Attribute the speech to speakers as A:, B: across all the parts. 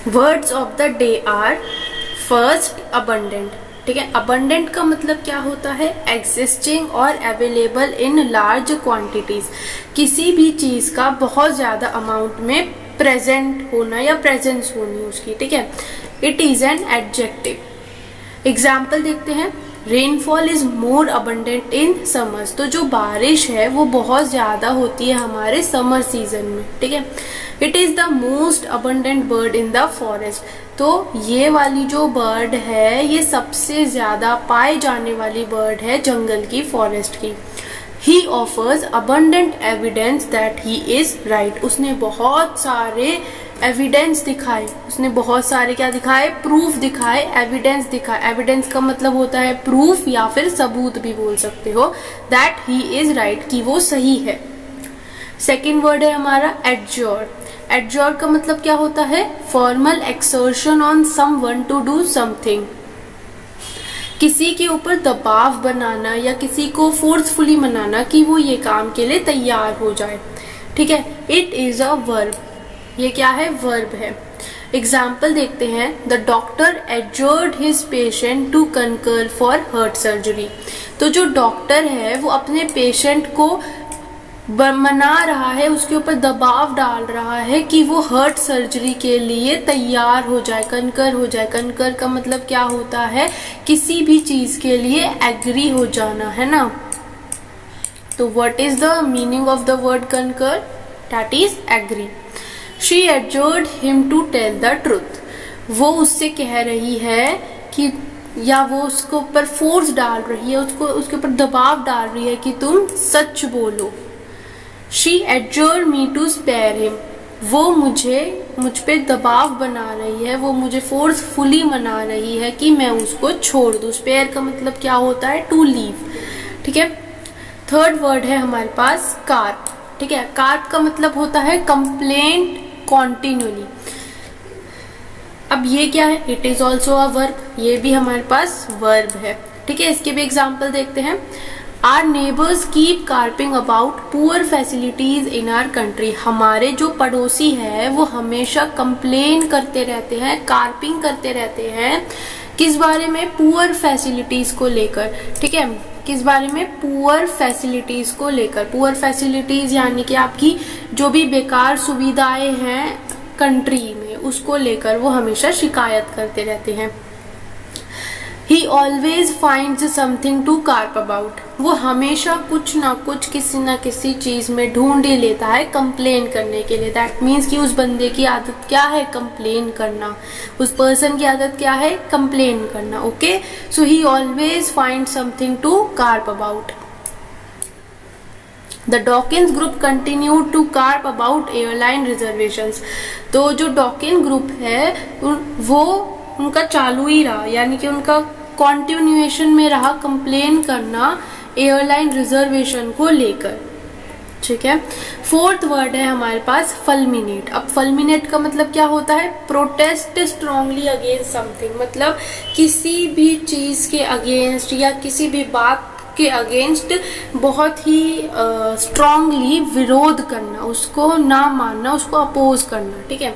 A: Words of the day are first abundant. ठीक है, abundant का मतलब क्या होता है? एग्जिस्टिंग और अवेलेबल इन लार्ज क्वांटिटीज, किसी भी चीज का बहुत ज्यादा अमाउंट में प्रेजेंट होना या प्रेजेंस होनी उसकी। ठीक है, it is an adjective. Example देखते हैं, rainfall is more abundant in summers. तो जो बारिश है वो बहुत ज्यादा होती है हमारे समर सीजन में। ठीक है, it is the most abundant bird in the forest. तो ये वाली जो बर्ड है ये सबसे ज्यादा पाए जाने वाली बर्ड है जंगल की, फॉरेस्ट की। He offers abundant evidence that he is right. उसने बहुत सारे एविडेंस दिखाए, उसने बहुत सारे क्या दिखाए? प्रूफ दिखाए, एविडेंस दिखाए। एविडेंस का मतलब होता है प्रूफ या फिर सबूत भी बोल सकते हो। दैट ही इज राइट, कि वो सही है। सेकेंड वर्ड है हमारा एडज्योर। एडज्योर का मतलब क्या होता है? Formal exertion on someone to do something. किसी के ऊपर दबाव बनाना या किसी को फोर्सफुली मनाना कि वो ये काम के लिए तैयार हो जाए। ठीक है, इट इज अ वर्ब। ये क्या है? वर्ब है। एग्जाम्पल देखते हैं, the doctor adjured his patient to concur for heart surgery. तो जो डॉक्टर है वो अपने पेशेंट को मना रहा है, उसके ऊपर दबाव डाल रहा है कि वो हार्ट सर्जरी के लिए तैयार हो जाए, कनकर हो जाए। कनकर का मतलब क्या होता है? किसी भी चीज के लिए एग्री हो जाना, है ना। तो what is the meaning of the word concur? That is agree. She adjured him to tell the truth. वो उससे कह रही है कि, या वो उसको ऊपर फोर्स डाल रही है, उसके ऊपर दबाव डाल रही है कि तुम सच बोलो। She adjured me to spare him. वो मुझ पे दबाव बना रही है, वो मुझे फोर्सफुली मना रही है कि मैं उसको छोड़ दूं। स्पेयर का मतलब क्या होता है? To leave. ठीक है, थर्ड वर्ड है हमारे पास कार्प। ठीक है, कार्प का मतलब होता है कंप्लेंट कॉन्टिन्यूली। अब ये क्या है? It is also a verb. ये भी हमारे पास वर्ब है। ठीक है, इसके भी एग्जाम्पल देखते हैं। Our neighbors keep carping about poor facilities in our country. हमारे जो पड़ोसी है वो हमेशा कंप्लेन करते रहते हैं, कार्पिंग करते रहते हैं। किस बारे में? पुअर फैसिलिटीज को लेकर। ठीक है, किस बारे में? पुअर फैसिलिटीज को लेकर। पुअर फैसिलिटीज यानी कि आपकी जो भी बेकार सुविधाएं हैं कंट्री में, उसको लेकर वो हमेशा शिकायत करते रहते हैं। He always finds something to carp about. वो हमेशा कुछ ना कुछ, किसी ना किसी चीज में ढूंढ ही लेता है कंप्लेन करने के लिए। दैट मीन्स कि उस बंदे की आदत क्या है? कंप्लेन करना। उस पर्सन की आदत क्या है? कंप्लेन करना। Okay, so he always find something to carp about. The Dawkins group continued to carp about airline reservations. तो जो डॉकिन ग्रुप है वो उनका चालू ही रहा, यानी कि उनका कॉन्टिन्यूएशन में रहा कंप्लेन करना एयरलाइन रिजर्वेशन को लेकर। ठीक है, फोर्थ वर्ड है हमारे पास फल्मिनेट। अब फल्मिनेट का मतलब क्या होता है? Protest strongly against something. मतलब किसी भी चीज के अगेंस्ट या किसी भी बात के अगेंस्ट बहुत ही स्ट्रांगली विरोध करना, उसको ना मानना, उसको अपोज करना। ठीक है,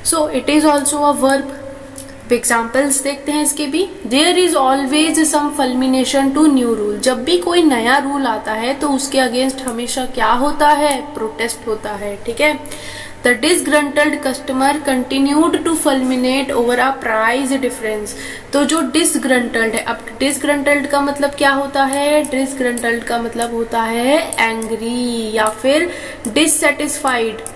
A: so it is also a verb. Examples देखते हैं इसके भी। There is always some fulmination to new rule. जब भी कोई नया रूल आता है तो उसके अगेंस्ट हमेशा क्या होता है? प्रोटेस्ट होता है। ठीक है, the disgruntled customer continued to fulminate over a price difference. तो जो डिसग्रंटल्ड है, अब डिसग्रंटल्ड का मतलब क्या होता है? डिसग्रंटल्ड का मतलब होता है एंग्री या फिर डिससेटिस्फाइड।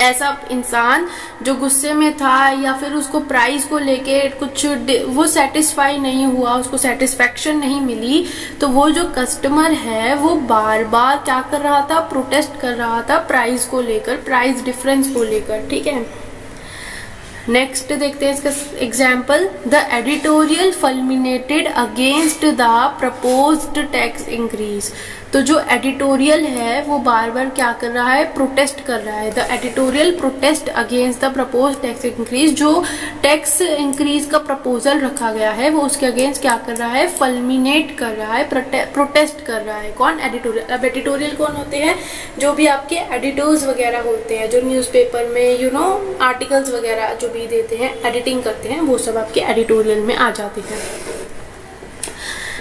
A: ऐसा इंसान जो गुस्से में था या फिर उसको प्राइस को लेके कुछ वो सेटिस्फाई नहीं हुआ, उसको सेटिस्फेक्शन नहीं मिली, तो वो जो कस्टमर है वो बार बार क्या कर रहा था? प्रोटेस्ट कर रहा था प्राइस को लेकर, प्राइस डिफरेंस को लेकर। ठीक है, नेक्स्ट देखते हैं इसका example. The editorial fulminated against the proposed tax increase. तो जो एडिटोरियल है वो बार बार क्या कर रहा है, प्रोटेस्ट कर रहा है। The editorial protest against the propose tax increase, जो टैक्स इंक्रीज का प्रपोजल रखा गया है वो उसके अगेंस्ट क्या कर रहा है, फल्मिनेट कर रहा है, प्रोटेस्ट कर रहा है। कौन, एडिटोरियल। अब एडिटोरियल कौन होते हैं, जो भी आपके एडिटर्स वगैरह होते हैं, जो न्यूज़पेपर में आर्टिकल्स वगैरह जो भी देते हैं, एडिटिंग करते हैं, वो सब आपके एडिटोरियल में आ जाते हैं।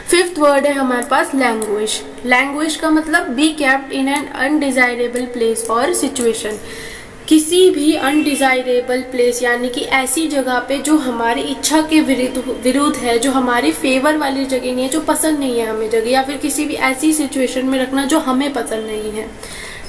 A: फिफ्थ वर्ड है हमारे पास लैंग्वेज। लैंग्वेज का मतलब be kept in an undesirable place और सिचुएशन। किसी भी अनडिजायरेबल प्लेस यानी कि ऐसी जगह पे जो हमारी इच्छा के विरुद्ध है, जो हमारी फेवर वाली जगह नहीं है, जो पसंद नहीं है हमें जगह, या फिर किसी भी ऐसी सिचुएशन में रखना जो हमें पसंद नहीं है,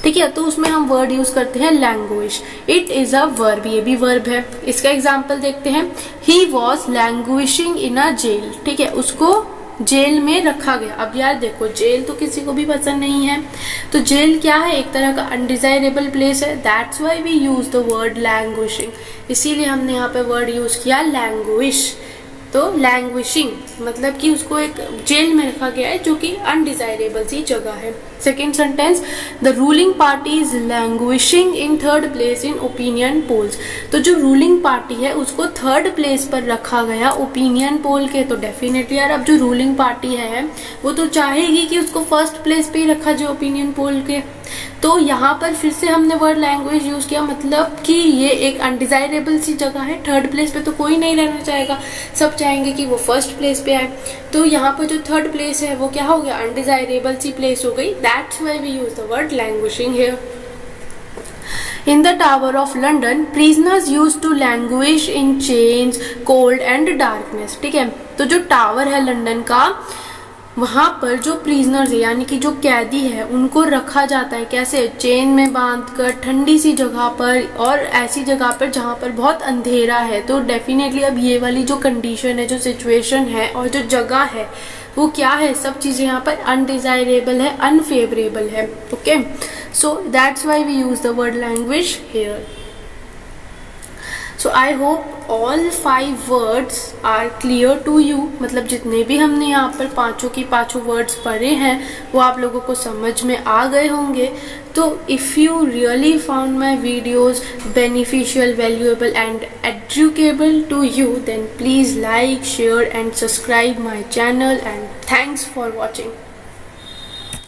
A: ठीक है, तो उसमें हम वर्ड यूज करते हैं language. It is a verb, ये भी वर्ब है। इसका एग्जाम्पल देखते हैं। He was languishing in a jail, ठीक है, उसको जेल में रखा गया। अब यार देखो, जेल तो किसी को भी पसंद नहीं है, तो जेल क्या है, एक तरह का अनडिजायरेबल प्लेस है। That's why we use the word languishing, इसीलिए हमने यहाँ पे वर्ड यूज किया लैंग्विश। तो लैंग्विशिंग मतलब कि उसको एक जेल में रखा गया है जो कि अनडिजायरेबल सी जगह है। Second sentence, the ruling party is languishing in third place in opinion polls. तो जो रूलिंग पार्टी है उसको थर्ड प्लेस पर रखा गया ओपिनियन पोल के। तो डेफिनेटली यार, अब जो रूलिंग पार्टी है वो तो चाहेगी कि उसको फर्स्ट प्लेस पे ही रखा जाए ओपिनियन पोल के। तो यहाँ पर फिर से हमने वर्ड लैंग्वेज यूज किया, मतलब कि ये एक अनडिजायरेबल सी जगह है, थर्ड प्लेस पे तो कोई नहीं रहना चाहेगा, सब चाहेंगे कि वो फर्स्ट प्लेस पे आए। तो यहाँ पर जो थर्ड प्लेस है वो क्या हो गया, अनडिजायरेबल सी प्लेस हो गई। That's why we use the word languishing here. In the Tower of London, prisoners used to languish in chains, cold and darkness। ठीक है, तो जो टावर है लंदन का, वहां पर जो प्रिजनर्स है यानी कि जो कैदी है उनको रखा जाता है कैसे, चेन में बांधकर ठंडी सी जगह पर, और ऐसी जगह पर जहां पर बहुत अंधेरा है। तो डेफिनेटली अब ये वाली जो कंडीशन है, जो सिचुएशन है और जो जगह है वो क्या है, सब चीजें यहाँ पर अनडिजायरेबल है, अनफेवरेबल है। Okay, so that's why we use the word language here. So I hope all 5 words are clear to you, मतलब जितने भी हमने यहाँ पर पांचों की पांचों वर्ड्स पढ़े हैं वो आप लोगों को समझ में आ गए होंगे। तो if you really found my videos beneficial, valuable and educable to you, then please like, share and subscribe my channel, and thanks for watching.